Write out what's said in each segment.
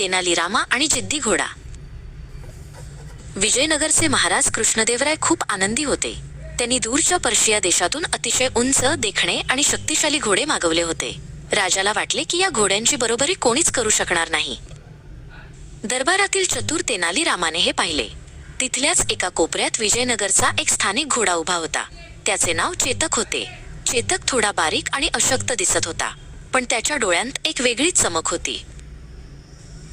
तेनालीरामा आणि जिद्दी घोडा. विजयनगरचे महाराज कृष्णदेवराय खूप आनंदी होते. त्यांनी दूरच्या पर्शिया देशातून अतिशय उंच, देखणे आणि शक्तिशाली घोडे मागवले होते. राजाला वाटले की या घोड्यांची बरोबरी कोणीच करू शकणार नाही. दरबारातील चतुर तेनालीरामाने हे पाहिले. तिथल्याच एका कोपऱ्यात विजयनगरचा एक स्थानिक घोडा उभा होता. त्याचे नाव चेतक होते. चेतक थोडा बारीक आणि अशक्त दिसत होता, पण त्याच्या डोळ्यांत एक वेगळीच चमक होती.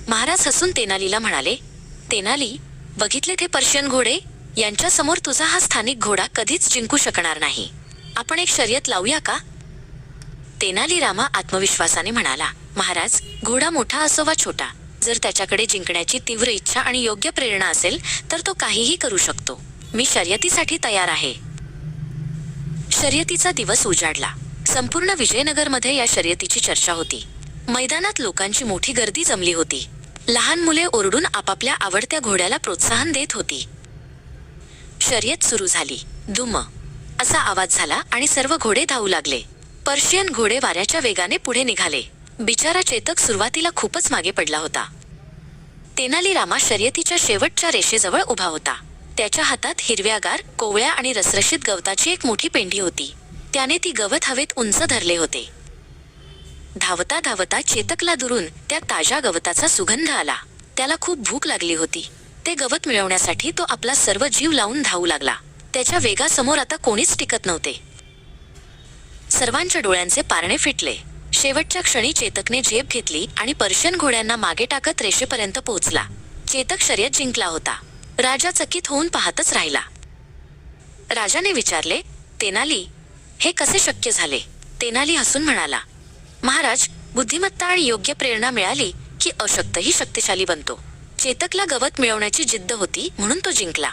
महाराज हसून तेनालीला म्हणाले, तेनाली, बघितले ते पर्शियन घोडे? यांच्या समोर तुझा हा स्थानिक घोडा कधीच जिंकू शकणार नाही. आपण एक शर्यत लावूया का? तेनालीरामा आत्मविश्वासाने म्हणाला, महाराज, घोडा मोठा असो वा छोटा, जर त्याच्याकडे जिंकण्याची तीव्र इच्छा आणि योग्य प्रेरणा असेल तर तो काहीही करू शकतो. मी शर्यतीसाठी तयार आहे. शर्यतीचा दिवस उजाडला. संपूर्ण विजयनगरमध्ये या शर्यतीची चर्चा होती. मैदानात लोकांची मोठी गर्दी जमली होती. लहान मुले ओरडून आपापल्या आवडत्या घोड्याला प्रोत्साहन देत होती. शर्यत सुरू झाली. दुम असा आवाज झाला आणि सर्व घोडे धावू लागले. पर्शियन घोडे वाऱ्याच्या वेगाने पुढे निघाले. बिचारा चेतक सुरुवातीला खूपच मागे पडला होता. तेनालीरामा शर्यतीच्या शेवटच्या रेषेजवळ उभा होता. त्याच्या हातात हिरव्यागार, कोवळ्या आणि रसरशीत गवताची एक मोठी पेंढी होती. त्याने ती गवत हवेत उंच धरले होते. धावता धावता चेतकला दुरून त्या ताज्या गवताचा सुगंध आला. त्याला खूप भूक लागली होती. ते गवत मिळवण्यासाठी तो आपला सर्व जीव लावून धावू लागला. त्याच्या वेगासमोर आता कोणीच टिकत नव्हते. सर्वांच्या डोळ्यांचे पारणे फिटले. शेवटच्या क्षणी चेतकने झेप घेतली आणि पर्शियन घोड्यांना मागे टाकत रेषेपर्यंत पोहोचला. चेतक शर्यत जिंकला होता. राजा चकित होऊन पाहतच राहिला. राजाने विचारले, तेनाली, हे कसे शक्य झाले? तेनाली हसून म्हणाला, महाराज, बुद्धिमत्ता आणि योग्य प्रेरणा मिळाली की अशक्तही शक्तिशाली बनतो. चेतकला गवत मिळवण्याची जिद्द होती म्हणून तो जिंकला.